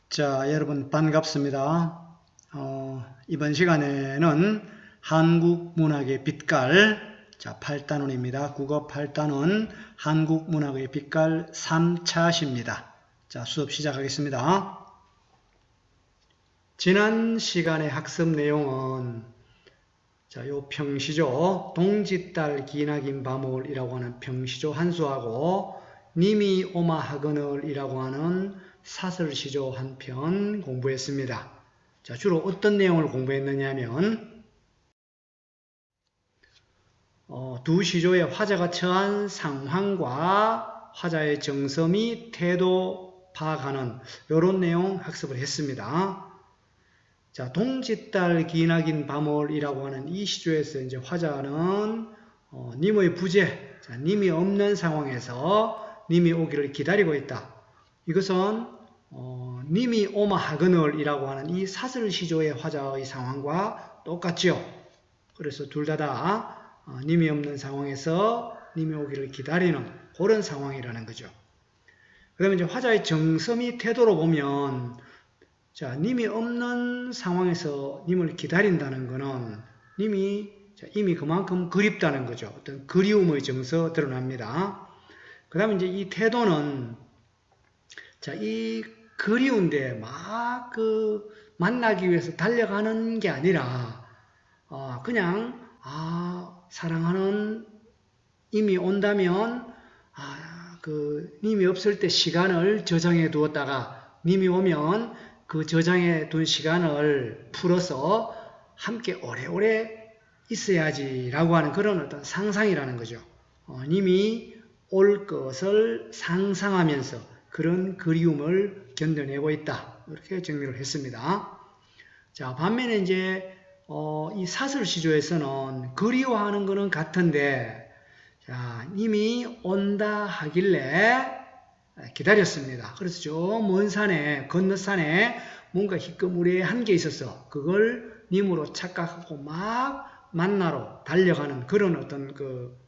자, 여러분 반갑습니다. 이번 시간에는 한국 문학의 빛깔, 자, 8단원입니다. 국어 8단원 한국 문학의 빛깔 3차시입니다. 자, 수업 시작하겠습니다. 지난 시간의 학습 내용은 요 평시조, 동짓달 기나긴 밤을이라고 하는 평시조 한 수하고 님이 오마 하거늘이라고 하는 사설시조 한 편 공부했습니다. 자, 주로 어떤 내용을 공부했느냐면 두 시조의 화자가 처한 상황과 화자의 정서 및 태도 파악하는 이런 내용 학습을 했습니다. 자, 동짓달 기나긴 밤을이라고 하는 이 시조에서 이제 화자는 님의 부재, 자, 님이 없는 상황에서 님이 오기를 기다리고 있다. 이것은 님이 오마 하거늘이라고 하는 이 사설시조의 화자의 상황과 똑같죠. 그래서 둘 다 님이 없는 상황에서 님이 오기를 기다리는 그런 상황이라는 거죠. 그 다음에 이제 화자의 정서 및 태도로 보면 자, 님이 없는 상황에서 님을 기다린다는 것은 님이 이미 그만큼 그립다는 거죠. 어떤 그리움의 정서 드러납니다. 그 다음에 이제 이 태도는 자, 이 그리운데 막 만나기 위해서 달려가는 게 아니라 그냥 사랑하는 님이 온다면 님이 없을 때 시간을 저장해 두었다가 님이 오면 그 저장해 둔 시간을 풀어서 함께 오래오래 있어야지라고 하는 그런 어떤 상상이라는 거죠. 님이 올 것을 상상하면서 그런 그리움을 견뎌내고 있다. 이렇게 정리를 했습니다. 자, 반면에 이제 이 사설시조에서는 그리워하는 것은 같은데 자, 님이 온다 하길래 기다렸습니다. 그래서 저 먼 산에 건너산에 뭔가 희끄무리한 게 있어서 그걸 님으로 착각하고 막 만나러 달려가는 그런 어떤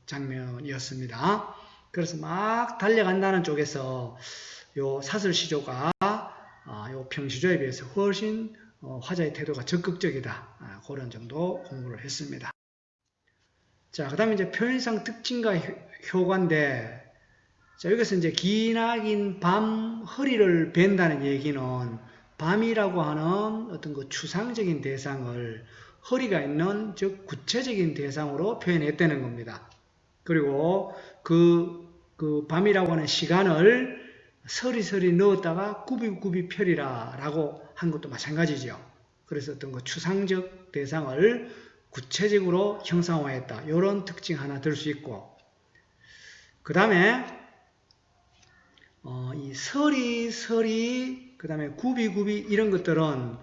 장면이었습니다. 그래서 막 달려간다는 쪽에서 요 사설시조가 요 평시조에 비해서 훨씬 화자의 태도가 적극적이다. 그런 정도 공부를 했습니다. 자, 그 다음에 이제 표현상 특징과 효과인데 자, 여기서 이제 기나긴 밤 허리를 벤다는 얘기는 밤이라고 하는 어떤 추상적인 대상을 허리가 있는 즉 구체적인 대상으로 표현했다는 겁니다. 그리고 그 밤이라고 하는 시간을 서리서리 넣었다가 구비구비 펴리라 라고 한 것도 마찬가지죠. 그래서 어떤 추상적 대상을 구체적으로 형상화했다. 이런 특징 하나 들 수 있고 그 다음에 이 서리, 그 다음에 구비 이런 것들은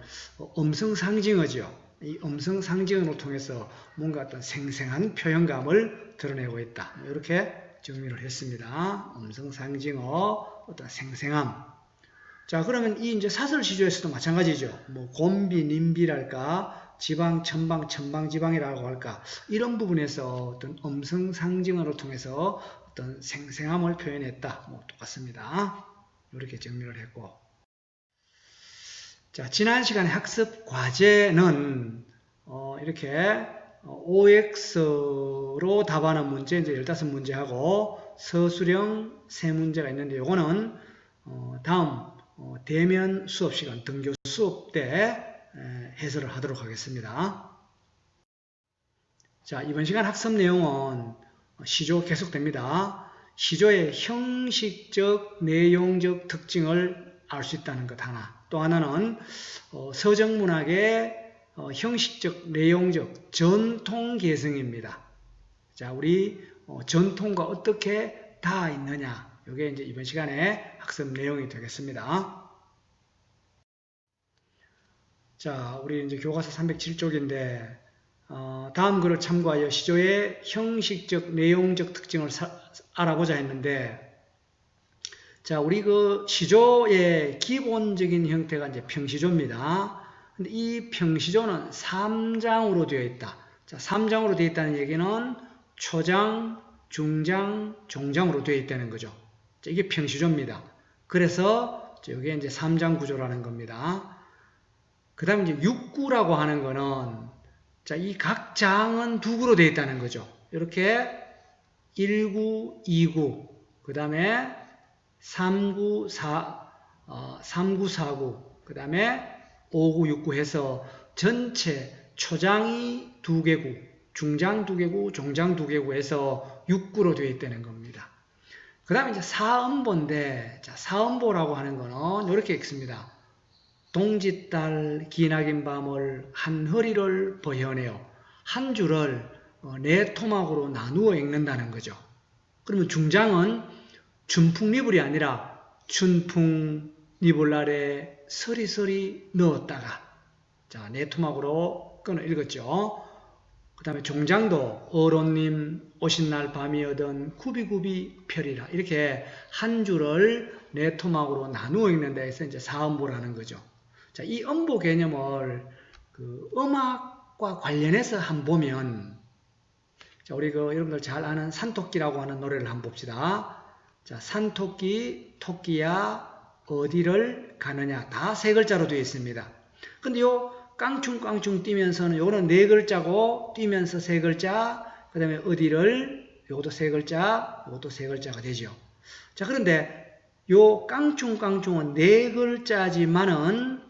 음성상징어죠. 이 음성상징어를 통해서 뭔가 어떤 생생한 표현감을 드러내고 있다. 이렇게 정리를 했습니다. 음성상징어, 어떤 생생함. 자, 그러면 이 이제 사설시조에서도 마찬가지죠. 뭐 곤비, 님비랄까, 지방, 천방, 천방지방이라고 할까. 이런 부분에서 어떤 음성상징어를 통해서 어떤 생생함을 표현했다. 뭐 똑같습니다. 이렇게 정리를 했고. 자, 지난 시간에 학습 과제는 이렇게 OX로 답하는 문제 이제 15문제하고 서술형 3문제가 있는데 요거는 다음 대면 수업 시간 등교 수업 때 해설을 하도록 하겠습니다. 자, 이번 시간 학습 내용은 시조 계속됩니다. 시조의 형식적, 내용적 특징을 알 수 있다는 것 하나. 또 하나는 서정문학의 형식적, 내용적, 전통 개성입니다. 자, 우리 전통과 어떻게 닿아 있느냐. 이게 이제 이번 시간에 학습 내용이 되겠습니다. 자, 우리 이제 교과서 307쪽인데 다음 글을 참고하여 시조의 형식적, 내용적 특징을 알아보자 했는데 자, 우리 시조의 기본적인 형태가 이제 평시조입니다. 근데 이 평시조는 3장으로 되어 있다. 자, 3장으로 되어 있다는 얘기는 초장, 중장, 종장으로 되어 있다는 거죠. 자, 이게 평시조입니다. 그래서 이게 이제 3장 구조라는 겁니다. 그 다음에 이제 6구라고 하는 거는, 자, 이 각 장은 두 구로 되어 있다는 거죠. 이렇게 1구, 2구, 그 다음에 3구, 4구, 그 다음에 5구, 6구 해서 전체 초장이 2개구, 중장 2개구, 종장 2개구 해서 6구로 되어 있다는 겁니다. 그 다음에 이제 사음보인데, 자, 사음보라고 하는 거는 이렇게 읽습니다. 동짓달 기나긴 밤을 한 허리를 버혀내어 한 줄을 네 토막으로 나누어 읽는다는 거죠. 그러면 중장은 춘풍니불이 아니라 춘풍니불 아래 서리서리 넣었다가, 자, 네 토막으로 끊어 읽었죠. 그 다음에 종장도 어론님 오신 날 밤이어던 구비구비 펴리라, 이렇게 한 줄을 네 토막으로 나누어 읽는다 해서 이제 사음보라는 거죠. 자, 이 음보 개념을 그 음악과 관련해서 한번 보면, 자, 우리 여러분들 잘 아는 산토끼라고 하는 노래를 한번 봅시다. 자, 산토끼, 토끼야, 어디를 가느냐. 다 세 글자로 되어 있습니다. 근데 요 깡충깡충 뛰면서는 요거는 네 글자고, 뛰면서 세 글자, 그 다음에 어디를, 요것도 세 글자, 요것도 세 글자가 되죠. 자, 그런데 요 깡충깡충은 네 글자지만은,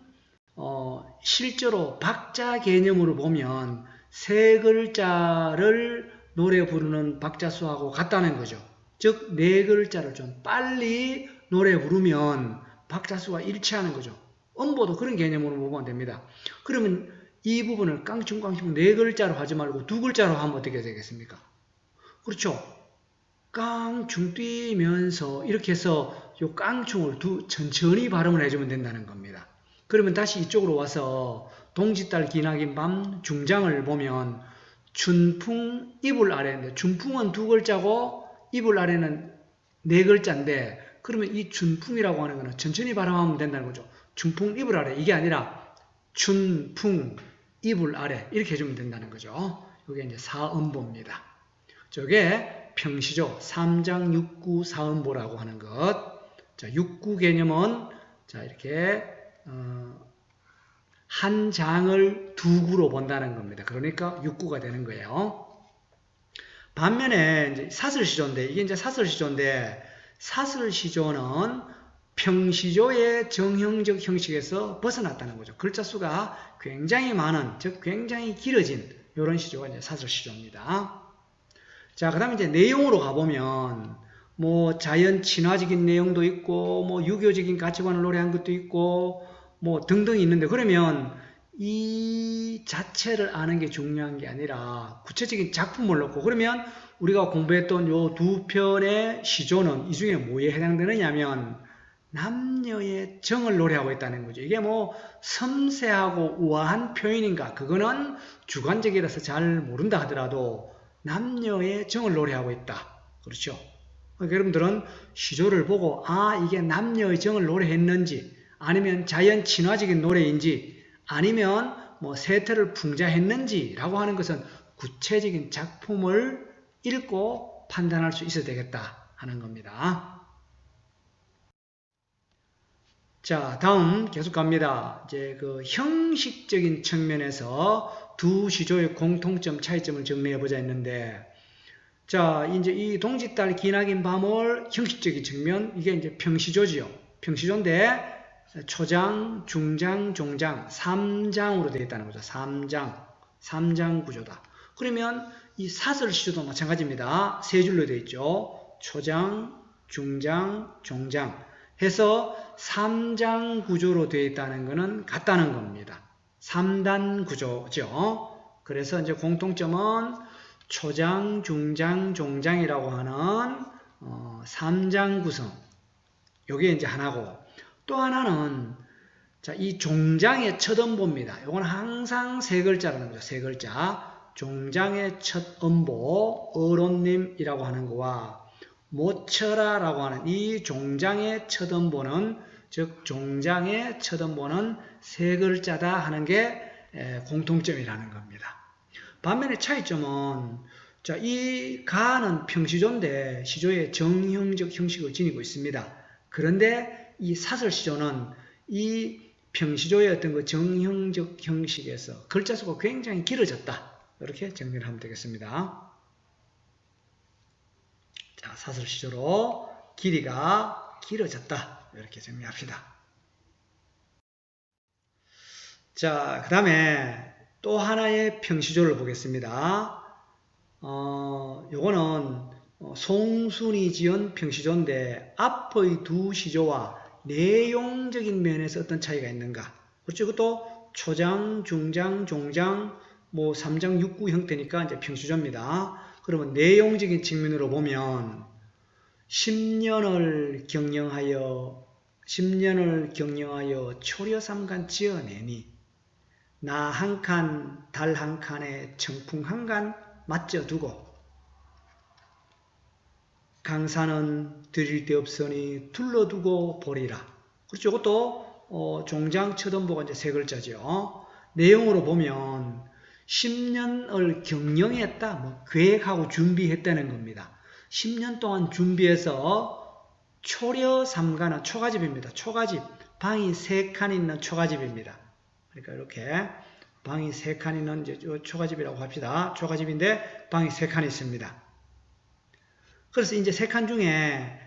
실제로 박자 개념으로 보면 세 글자를 노래 부르는 박자 수하고 같다는 거죠. 즉, 네 글자를 좀 빨리 노래 부르면 박자 수가 일치하는 거죠. 음보도 그런 개념으로 보면 됩니다. 그러면 이 부분을 깡충깡충 네 글자로 하지 말고 두 글자로 하면 어떻게 되겠습니까? 그렇죠. 깡충 뛰면서 이렇게 해서 요 깡충을 천천히 발음을 해주면 된다는 겁니다. 그러면 다시 이쪽으로 와서 동짓달 기나긴 밤 중장을 보면 춘풍 이불 아래인데, 춘풍은 두 글자고 이불 아래는 네 글자인데, 그러면 이 춘풍이라고 하는 거는 천천히 발음하면 된다는 거죠. 춘풍 이불 아래, 이게 아니라 춘풍 이불 아래 이렇게 해주면 된다는 거죠. 이게 이제 사음보입니다. 저게 평시조 3장 6구 사음보라고 하는 것. 자, 6구 개념은 자, 이렇게 한 장을 두 구로 본다는 겁니다. 그러니까 6구가 되는 거예요. 반면에 이제 사설시조인데, 이게 이제 사설시조인데, 사설시조는 평시조의 정형적 형식에서 벗어났다는 거죠. 글자 수가 굉장히 많은, 즉 굉장히 길어진 이런 시조가 이제 사설시조입니다. 자, 그 다음에 이제 내용으로 가보면 뭐 자연 친화적인 내용도 있고, 뭐 유교적인 가치관을 노래한 것도 있고, 뭐 등등 있는데, 그러면 이 자체를 아는 게 중요한 게 아니라 구체적인 작품을 놓고, 그러면 우리가 공부했던 요 두 편의 시조는 이 중에 뭐에 해당되느냐 하면 남녀의 정을 노래하고 있다는 거죠. 이게 뭐 섬세하고 우아한 표현인가, 그거는 주관적이라서 잘 모른다 하더라도 남녀의 정을 노래하고 있다. 그렇죠? 그러니까 여러분들은 시조를 보고 이게 남녀의 정을 노래했는지, 아니면 자연 친화적인 노래인지, 아니면 뭐 세태를 풍자했는지 라고 하는 것은 구체적인 작품을 읽고 판단할 수 있어야 되겠다 하는 겁니다. 자, 다음 계속 갑니다. 이제 그 형식적인 측면에서 두 시조의 공통점, 차이점을 정리해보자 했는데, 자, 이제 이 동짓달 기나긴 밤을 형식적인 측면, 이게 이제 평시조지요. 평시조인데, 초장, 중장, 종장, 3장으로 되어 있다는 거죠. 3장 구조다. 그러면 이 사설시조도 마찬가지입니다. 세 줄로 되어 있죠. 초장, 중장, 종장 해서 3장 구조로 되어 있다는 것은 같다는 겁니다. 3단 구조죠. 그래서 이제 공통점은 초장, 중장, 종장이라고 하는 3장 구성. 요게 이제 하나고, 또 하나는 자, 이 종장의 첫 음보입니다. 이건 항상 세 글자라는 거죠. 세 글자. 종장의 첫 음보, 어론님이라고 하는 거와 모처라라고 하는 이 종장의 첫 음보는, 즉 종장의 첫 음보는 세 글자다 하는 게 공통점이라는 겁니다. 반면에 차이점은, 자, 이 가는 평시조인데 시조의 정형적 형식을 지니고 있습니다. 그런데 이 사설시조는 이 평시조의 어떤 그 정형적 형식에서 글자 수가 굉장히 길어졌다. 이렇게 정리를 하면 되겠습니다. 자, 사설시조로 길이가 길어졌다. 이렇게 정리합시다. 자, 그 다음에 또 하나의 평시조를 보겠습니다. 요거는 송순이 지은 평시조인데 앞의 두 시조와 내용적인 면에서 어떤 차이가 있는가. 그렇죠. 이것도 초장, 중장, 종장, 뭐 3장, 6구 형태니까 이제 평시조입니다. 그러면 내용적인 측면으로 보면 10년을 경영하여 초려삼간 지어내니 나 한 칸, 달 한 칸에 청풍 한 간 맞춰두고 강산은 드릴 데 없으니 둘러두고 보리라. 그렇죠. 이것도 종장 처덤보가 이제 세 글자죠. 내용으로 보면 10년을 경영했다, 뭐 계획하고 준비했다는 겁니다. 10년 동안 준비해서 초려 삼가는 초가집입니다. 초가집, 방이 3칸 있는 초가집입니다. 그러니까 이렇게 방이 3칸 있는 이제 초가집이라고 합시다. 초가집인데 방이 3칸 있습니다. 그래서 이제 3칸 중에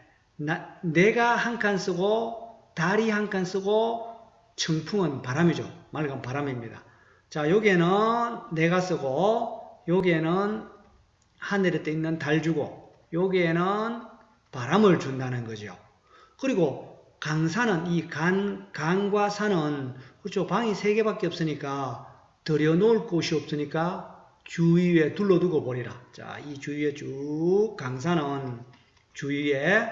내가 한 칸 쓰고 달이 한 칸 쓰고 청풍은 바람이죠. 맑은 바람입니다. 자, 여기에는 내가 쓰고 여기에는 하늘에 떠 있는 달 주고 여기에는 바람을 준다는 거죠. 그리고 강산은 이 강과 산은 그렇죠. 방이 3개밖에 없으니까 들여놓을 곳이 없으니까 주위에 둘러두고 보리라. 자, 이 주위에 쭉 강산은 주위에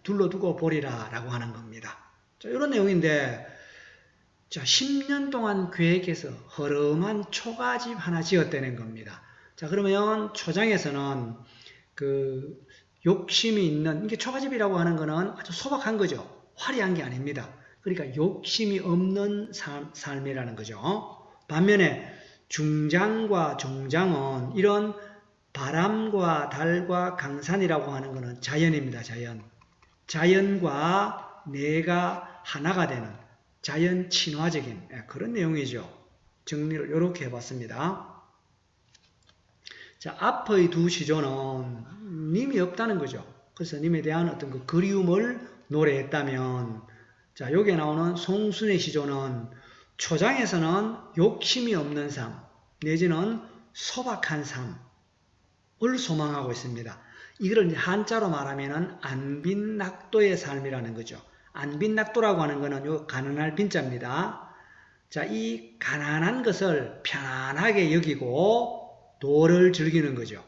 둘러두고 보리라 라고 하는 겁니다. 자, 이런 내용인데, 자, 10년 동안 계획해서 허름한 초가집 하나 지었다는 겁니다. 자, 그러면 초장에서는 그 욕심이 있는, 이게 초가집이라고 하는 거는 아주 소박한 거죠. 화려한 게 아닙니다. 그러니까 욕심이 없는 삶이라는 거죠. 반면에 중장과 종장은 이런 바람과 달과 강산이라고 하는 것은 자연입니다. 자연. 자연과 내가 하나가 되는 자연 친화적인 그런 내용이죠. 정리를 이렇게 해봤습니다. 자, 앞의 두 시조는 님이 없다는 거죠. 그래서 님에 대한 어떤 그 그리움을 노래했다면, 자, 여기에 나오는 송순의 시조는 초장에서는 욕심이 없는 삶, 내지는 소박한 삶을 소망하고 있습니다. 이걸 이제 한자로 말하면 안빈낙도의 삶이라는 거죠. 안빈낙도라고 하는 것은 요 가난할 빈자입니다. 자, 이 가난한 것을 편안하게 여기고 도를 즐기는 거죠.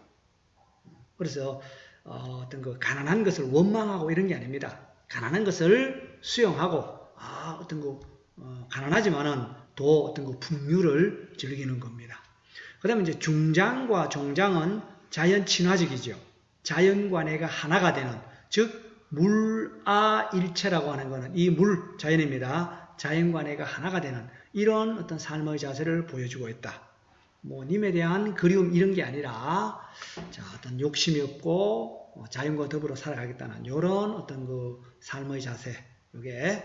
그래서 어떤 그 가난한 것을 원망하고 이런 게 아닙니다. 가난한 것을 수용하고 어떤 그 가난하지만은 또 어떤 그 풍류를 즐기는 겁니다. 그 다음에 이제 중장과 종장은 자연 친화적이죠. 자연과 내가 하나가 되는, 즉 물아일체라고 하는 것은 이 물 자연입니다. 자연과 내가 하나가 되는 이런 어떤 삶의 자세를 보여주고 있다. 뭐 님에 대한 그리움 이런 게 아니라 자, 어떤 욕심이 없고 자연과 더불어 살아가겠다는 이런 어떤 그 삶의 자세, 이게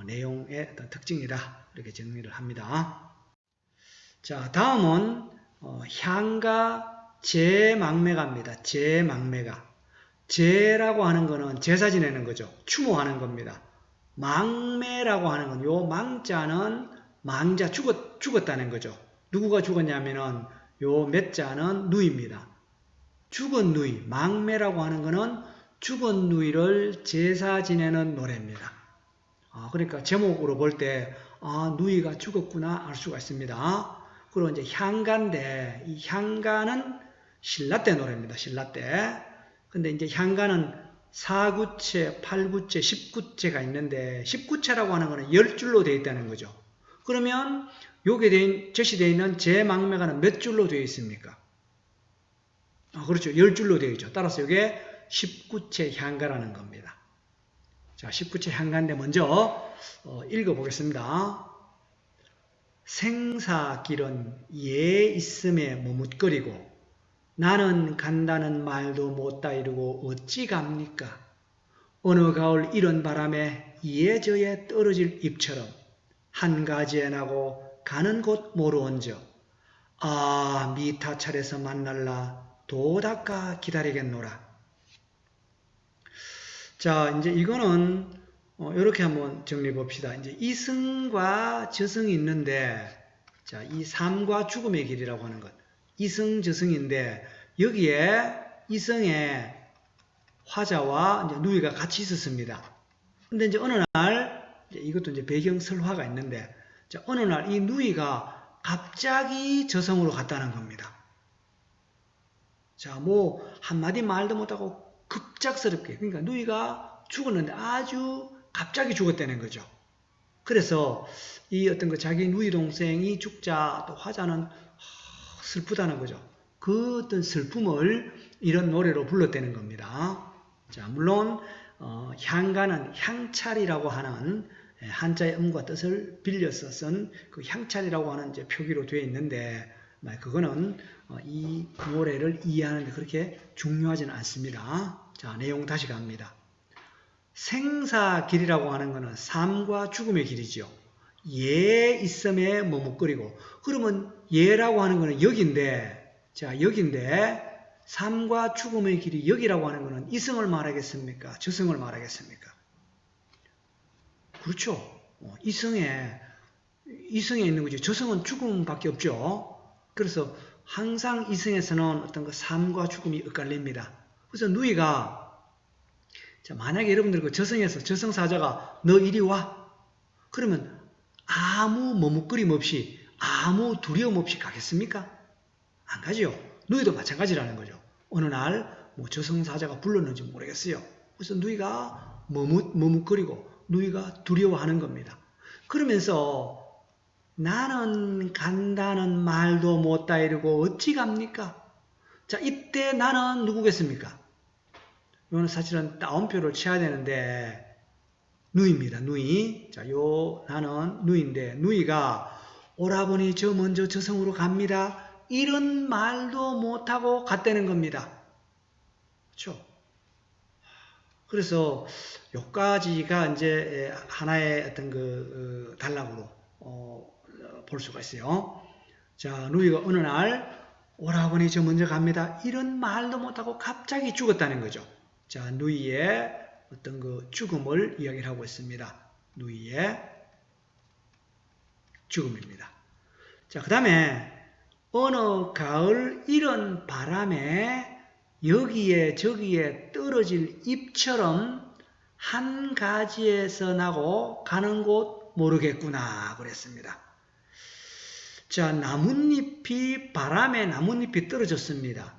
내용의 어떤 특징이다. 이렇게 정리를 합니다. 자, 다음은 향가 제망매가입니다. 제망매가. 제라고 하는 거는 제사 지내는 거죠. 추모하는 겁니다. 망매라고 하는 건 요 망자는 망자 죽었다는 거죠. 누구가 죽었냐면은 요 몇자는 누이입니다. 죽은 누이, 망매라고 하는 거는 죽은 누이를 제사 지내는 노래입니다. 그러니까 제목으로 볼 때 누이가 죽었구나 알 수가 있습니다. 그리고 이제 향가인데 이 향가는 신라 때 노래입니다. 신라 때. 근데 이제 향가는 4구체, 8구체, 10구체가 있는데 10구체라고 하는 거는 10줄로 되어 있다는 거죠. 그러면 여기에 제시되어 있는 제망매가는 몇 줄로 되어 있습니까? 그렇죠. 10줄로 되어 있죠. 따라서 이게 10구체 향가라는 겁니다. 자, 19체 향가인데 먼저 읽어보겠습니다. 생사길은 예 있음에 머뭇거리고 나는 간다는 말도 못다 이루고 어찌 갑니까? 어느 가을 이런 바람에 이에저에 떨어질 잎처럼 한 가지에 나고 가는 곳 모르언저 아 미타찰에서 만날라 도닦아 기다리겠노라. 자 이제 이거는 이렇게 한번 정리해 봅시다. 이제 이승과 저승이 있는데 자, 이 삶과 죽음의 길이라고 하는 것. 이승 저승인데 여기에 이승의 화자와 이제 누이가 같이 있었습니다. 근데 이제 어느 날 이것도 이제 배경 설화가 있는데 자, 어느 날 이 누이가 갑자기 저승으로 갔다는 겁니다. 자, 뭐 한마디 말도 못하고 급작스럽게 그러니까 누이가 죽었는데 아주 갑자기 죽었다는 거죠. 그래서 이 어떤 그 자기 누이 동생이 죽자 또 화자는 슬프다는 거죠. 그 어떤 슬픔을 이런 노래로 불렀다는 겁니다. 자, 물론 향가는 향찰이라고 하는 한자의 음과 뜻을 빌려서 쓴 그 향찰이라고 하는 이제 표기로 되어 있는데 그거는 이 노래를 이해하는데 그렇게 중요하지는 않습니다. 자, 내용 다시 갑니다. 생사길이라고 하는 것은 삶과 죽음의 길이죠. 예 있음에 머뭇거리고 그러면 예라고 하는 것은 여기인데 자 여기인데 삶과 죽음의 길이 여기라고 하는 것은 이승을 말하겠습니까? 저승을 말하겠습니까? 그렇죠. 이승에 있는 거지. 저승은 죽음밖에 없죠. 그래서 항상 이승에서는 어떤 그 삶과 죽음이 엇갈립니다. 그래서 누이가 자, 만약에 여러분들 그 저승에서 저승사자가 너 이리 와 그러면 아무 머뭇거림 없이 아무 두려움 없이 가겠습니까? 안 가죠. 누이도 마찬가지라는 거죠. 어느 날 뭐 저승사자가 불렀는지 모르겠어요. 그래서 누이가 머뭇거리고 누이가 두려워하는 겁니다. 그러면서 나는 간다는 말도 못다 이러고 어찌 갑니까? 자, 이때 나는 누구겠습니까? 이거는 사실은 따옴표를 쳐야 되는데 누이입니다. 누이. 자, 나는 누이인데 누이가 오라버니 저 먼저 저승으로 갑니다. 이런 말도 못하고 갔다는 겁니다. 그렇죠? 그래서 여기까지가 이제 하나의 어떤 그 단락으로 볼 수가 있어요. 자, 누이가 어느 날 오라버니 저 먼저 갑니다. 이런 말도 못하고 갑자기 죽었다는 거죠. 자, 누이의 어떤 그 죽음을 이야기를 하고 있습니다. 누이의 죽음입니다. 자, 그 다음에 어느 가을 이런 바람에 여기에 저기에 떨어질 잎처럼 한 가지에서 나고 가는 곳 모르겠구나 그랬습니다. 자, 나뭇잎이 바람에 나뭇잎이 떨어졌습니다.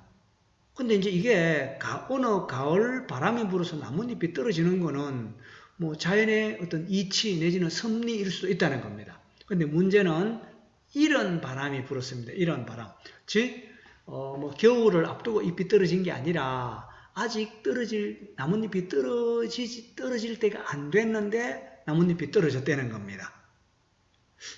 근데 이제 이게 어느 가을 바람이 불어서 나뭇잎이 떨어지는 거는 뭐 자연의 어떤 이치 내지는 섭리일 수도 있다는 겁니다. 근데 문제는 이런 바람이 불었습니다. 이런 바람. 즉, 뭐 겨울을 앞두고 잎이 떨어진 게 아니라 아직 나뭇잎이 떨어질 때가 안 됐는데 나뭇잎이 떨어졌다는 겁니다.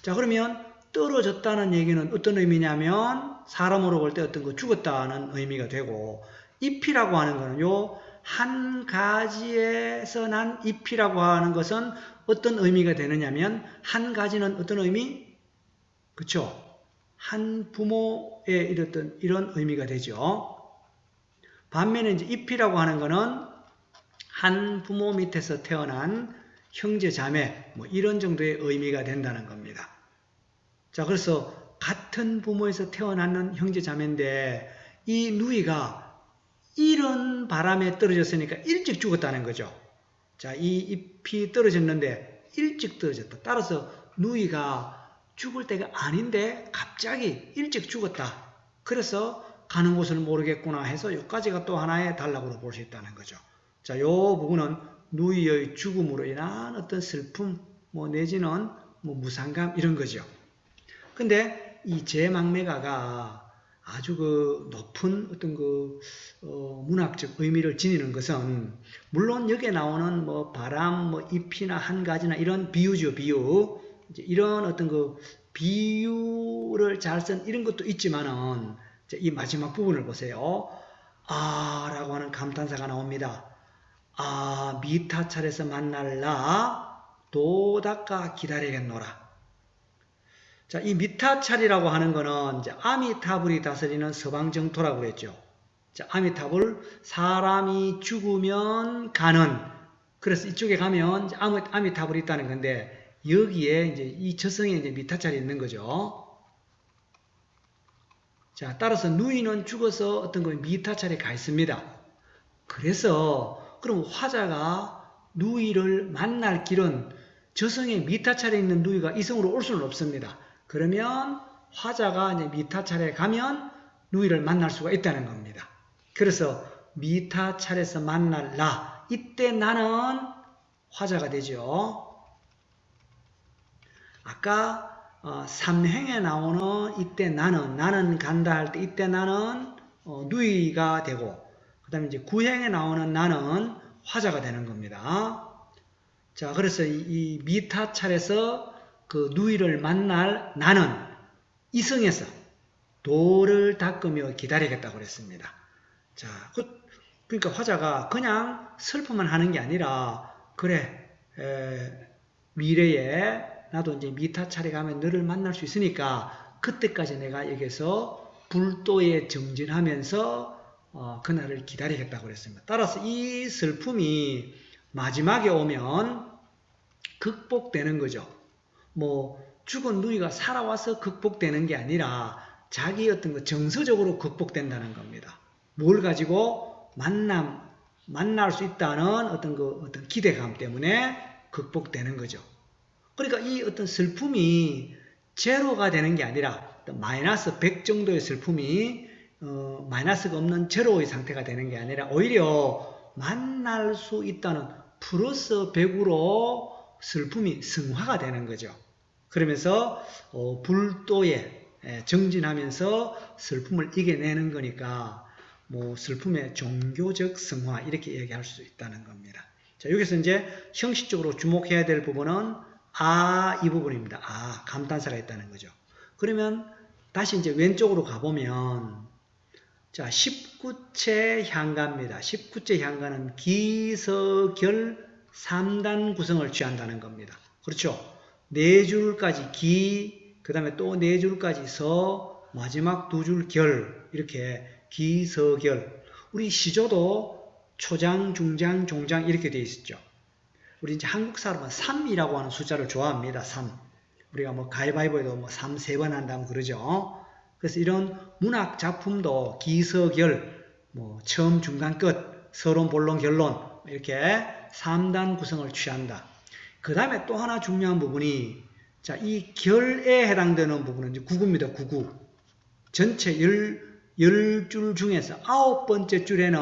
자, 그러면 떨어졌다는 얘기는 어떤 의미냐면 사람으로 볼 때 어떤 거 죽었다는 의미가 되고 잎이라고 하는 거는 한 가지에서 난 잎이라고 하는 것은 어떤 의미가 되느냐면 한 가지는 어떤 의미? 그렇죠? 한 부모의 이런 의미가 되죠. 반면에 이제 잎이라고 하는 거는 한 부모 밑에서 태어난 형제 자매 뭐 이런 정도의 의미가 된다는 겁니다. 자, 그래서 같은 부모에서 태어나는 형제 자매인데 이 누이가 이런 바람에 떨어졌으니까 일찍 죽었다는 거죠. 자, 이 잎이 떨어졌는데 일찍 떨어졌다. 따라서 누이가 죽을 때가 아닌데 갑자기 일찍 죽었다. 그래서 가는 곳을 모르겠구나 해서 여기까지가 또 하나의 단락으로 볼 수 있다는 거죠. 자, 이 부분은 누이의 죽음으로 인한 어떤 슬픔, 뭐 내지는 뭐 무상감 이런 거죠. 근데 이 제망매가가 아주 그 높은 어떤 그 문학적 의미를 지니는 것은 물론 여기에 나오는 뭐 바람, 뭐 잎이나 한 가지나 이런 비유죠, 비유. 이제 이런 어떤 그 비유를 잘 쓴 이런 것도 있지만은 이 마지막 부분을 보세요. 아 라고 하는 감탄사가 나옵니다. 아 미타찰에서 만날라 도 닦아 기다리겠노라. 자, 이 미타찰이라고 하는 거는 이제 아미타불이 다스리는 서방정토라고 그랬죠. 자, 아미타불, 사람이 죽으면 가는, 그래서 이쪽에 가면 이제 아미타불이 있다는 건데, 여기에 이제 이 저성에 이제 미타찰이 있는 거죠. 자, 따라서 누이는 죽어서 어떤 거 미타찰에 가 있습니다. 그래서, 그럼 화자가 누이를 만날 길은 저성에 미타찰에 있는 누이가 이성으로 올 수는 없습니다. 그러면 화자가 이제 미타찰에 가면 누이를 만날 수가 있다는 겁니다. 그래서 미타찰에서 만날라. 이때 나는 화자가 되죠. 아까 삼행에 나오는 이때 나는 간다 할 때 이때 나는 누이가 되고, 그 다음에 이제 구행에 나오는 나는 화자가 되는 겁니다. 자, 그래서 이 미타찰에서 그 누이를 만날 나는 이성에서 도를 닦으며 기다리겠다고 그랬습니다. 자, 그러니까 화자가 그냥 슬픔만 하는 게 아니라, 그래, 미래에 나도 이제 미타찰에 가면 너를 만날 수 있으니까 그때까지 내가 여기서 불도에 정진하면서 그날을 기다리겠다고 그랬습니다. 따라서 이 슬픔이 마지막에 오면 극복되는 거죠. 뭐 죽은 누이가 살아와서 극복되는 게 아니라 자기 어떤 거 정서적으로 극복된다는 겁니다. 뭘 가지고 만날 수 있다는 어떤 기대감 때문에 극복되는 거죠. 그러니까 이 어떤 슬픔이 제로가 되는 게 아니라 마이너스 100 정도의 슬픔이 마이너스가 없는 제로의 상태가 되는 게 아니라 오히려 만날 수 있다는 플러스 100으로 슬픔이 승화가 되는 거죠. 그러면서 불도에 정진하면서 슬픔을 이겨내는 거니까 뭐 슬픔의 종교적 승화 이렇게 얘기할 수 있다는 겁니다. 자, 여기서 이제 형식적으로 주목해야 될 부분은 이 부분입니다. 감탄사가 있다는 거죠. 그러면 다시 이제 왼쪽으로 가보면 자, 19체 향가입니다. 19체 향가는 기서결 3단 구성을 취한다는 겁니다. 그렇죠? 4줄까지 기, 그 다음에 또 4줄까지 서, 마지막 2줄 결, 이렇게 기서결. 우리 시조도 초장, 중장, 종장 이렇게 되어 있었죠. 우리 이제 한국 사람은 3이라고 하는 숫자를 좋아합니다. 3. 우리가 뭐 가위바위보에도 뭐 3 3번 한다면 그러죠. 그래서 이런 문학 작품도 기서결, 뭐 처음, 중간, 끝, 서론, 본론, 결론 이렇게 3단 구성을 취한다. 그 다음에 또 하나 중요한 부분이 자, 이 결에 해당되는 부분은 이제 구구입니다. 구구. 전체 10줄 중에서 9번째 줄에는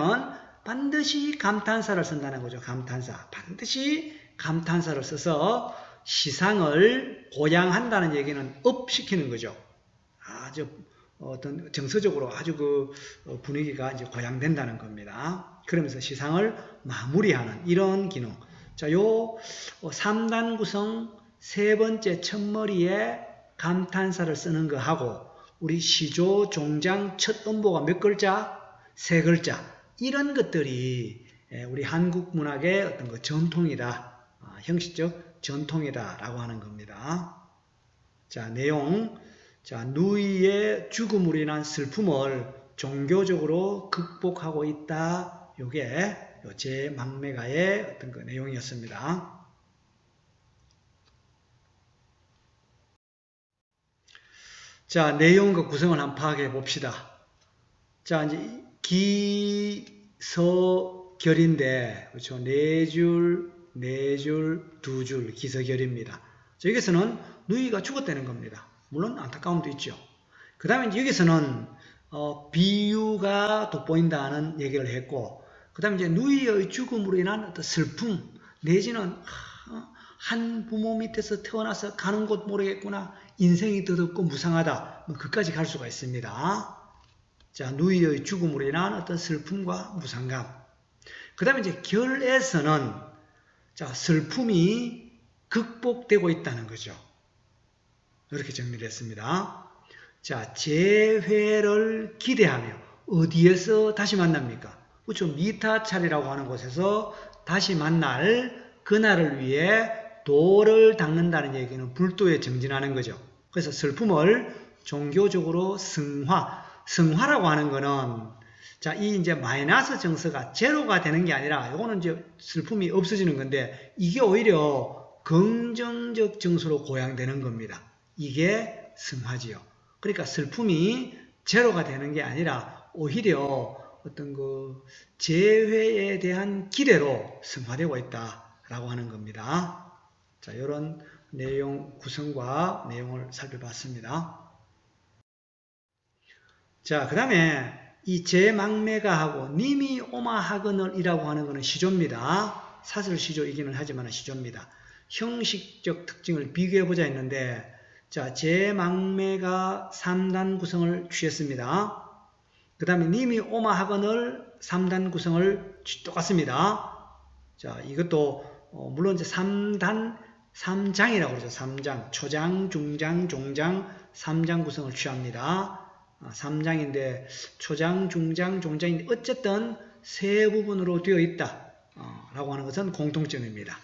반드시 감탄사를 쓴다는 거죠. 감탄사. 반드시 감탄사를 써서 시상을 고양한다는 얘기는 업시키는 거죠. 아주 어떤 정서적으로 아주 그 분위기가 이제 고양된다는 겁니다. 그러면서 시상을 마무리하는 이런 기능. 자, 요 3단 구성 세 번째 첫머리에 감탄사를 쓰는 거하고 우리 시조, 종장, 첫 음보가 몇 글자? 3글자. 이런 것들이 우리 한국 문학의 어떤 그 전통이다. 형식적 전통이다라고 하는 겁니다. 자, 내용. 자, 누이의 죽음으로 인한 슬픔을 종교적으로 극복하고 있다. 요게 제 막매가의 어떤 그 내용이었습니다. 자, 내용과 구성을 한번 파악해 봅시다. 자, 이제 기서결인데, 그렇죠. 4줄, 4줄, 2줄 기서결입니다. 자, 여기서는 누이가 죽었다는 겁니다. 물론 안타까움도 있죠. 그 다음에 여기서는 비유가 돋보인다는 얘기를 했고, 그 다음에 이제 누이의 죽음으로 인한 어떤 슬픔 내지는 한 부모 밑에서 태어나서 가는 곳 모르겠구나. 인생이 더덥고 무상하다. 그까지 갈 수가 있습니다. 자, 누이의 죽음으로 인한 어떤 슬픔과 무상감. 그 다음에 이제 결에서는 자, 슬픔이 극복되고 있다는 거죠. 이렇게 정리를 했습니다. 자, 재회를 기대하며 어디에서 다시 만납니까? 그렇죠. 미타찰이라고 하는 곳에서 다시 만날 그날을 위해 도를 닦는다는 얘기는 불도에 정진하는 거죠. 그래서 슬픔을 종교적으로 성화라고 하는 거는 자, 이 이제 마이너스 정서가 제로가 되는 게 아니라 이거는 이제 슬픔이 없어지는 건데 이게 오히려 긍정적 정서로 고양되는 겁니다. 이게 성화지요. 그러니까 슬픔이 제로가 되는 게 아니라 오히려 어떤 그 재회에 대한 기대로 성화되고 있다라고 하는 겁니다. 자, 이런 내용 구성과 내용을 살펴봤습니다. 자, 그 다음에 이 제망매가 하고 님이 오마하거늘 이라고 하는 것은 시조입니다. 사설시조이기는 하지만 시조입니다. 형식적 특징을 비교해보자 했는데 자, 제망매가 3단 구성을 취했습니다. 그 다음에 님이 오마하거늘 3단 구성을 똑같습니다. 자, 이것도 물론 이제 3장이라고 그러죠. 3장. 초장, 중장, 종장, 3장 구성을 취합니다. 3장인데 초장, 중장, 종장인데 어쨌든 세 부분으로 되어 있다 라고 하는 것은 공통점입니다.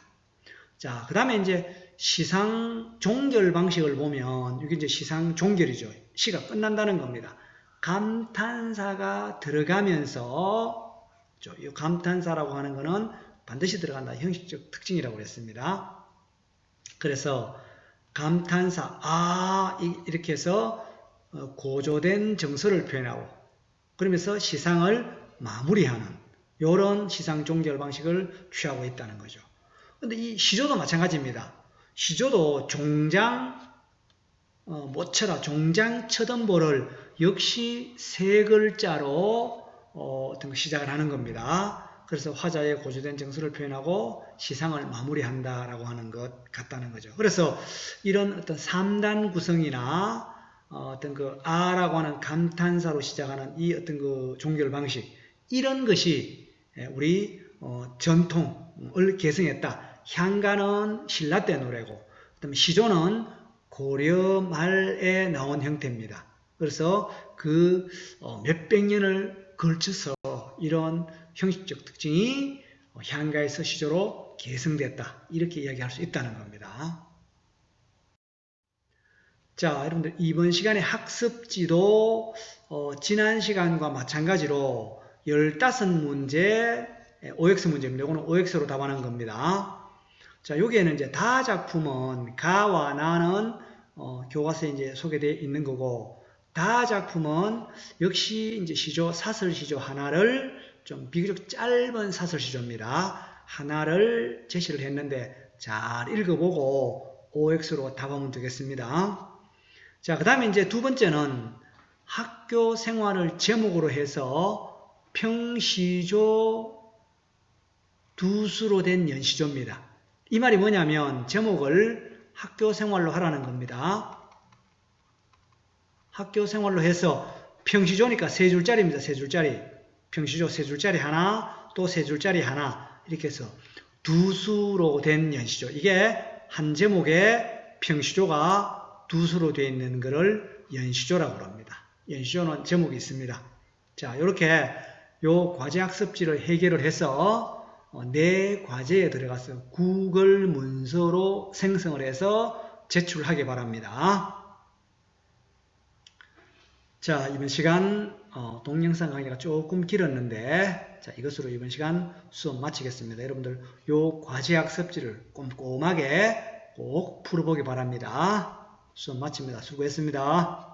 자, 그 다음에 이제 시상 종결 방식을 보면 이게 이제 시상 종결이죠. 시가 끝난다는 겁니다. 감탄사가 들어가면서 이 감탄사라고 하는 것은 반드시 들어간다. 형식적 특징이라고 했습니다. 그래서 감탄사 이렇게 해서 고조된 정서를 표현하고 그러면서 시상을 마무리하는 이런 시상 종결 방식을 취하고 있다는 거죠. 근데 이 시조도 마찬가지입니다. 시조도 종장 모처라 종장 처덤보를 역시 세 글자로 어떤 거 시작을 하는 겁니다. 그래서 화자의 고조된 정서를 표현하고 시상을 마무리한다라고 하는 것 같다는 거죠. 그래서 이런 어떤 3단 구성이나 어떤 그 아라고 하는 감탄사로 시작하는 이 어떤 그 종결 방식 이런 것이 우리 전통을 계승했다. 향가는 신라 때 노래고 그다음에 시조는 고려 말에 나온 형태입니다. 그래서 그 몇백 년을 걸쳐서 이런 형식적 특징이 향가에서 시조로 계승됐다. 이렇게 이야기할 수 있다는 겁니다. 자, 여러분들 이번 시간에 학습지도 지난 시간과 마찬가지로 15문제 OX 문제입니다. 이거는 OX로 답하는 겁니다. 자, 여기에는 이제 다 작품은 가와 나는 교과서에 이제 소개되어 있는 거고 다 작품은 역시 이제 시조, 사설시조 하나를 좀 비교적 짧은 사설시조입니다. 하나를 제시를 했는데 잘 읽어보고 OX로 답하면 되겠습니다. 자, 그 다음에 이제 두 번째는 학교 생활을 제목으로 해서 평시조 두수로 된 연시조입니다. 이 말이 뭐냐면 제목을 학교 생활로 하라는 겁니다. 학교 생활로 해서 평시조니까 세 줄짜리입니다. 세 줄짜리. 평시조 세 줄짜리 하나, 또 세 줄짜리 하나 이렇게 해서 두수로 된 연시조. 이게 한 제목에 평시조가 두수로 되어 있는 것을 연시조라고 합니다. 연시조는 제목이 있습니다. 자, 이렇게 요 과제학습지를 해결을 해서 내 과제에 들어가서 구글 문서로 생성을 해서 제출하기 바랍니다. 자, 이번 시간 동영상 강의가 조금 길었는데 자, 이것으로 이번 시간 수업 마치겠습니다. 여러분들 요 과제학습지를 꼼꼼하게 꼭 풀어보기 바랍니다. 수업 마칩니다. 수고했습니다.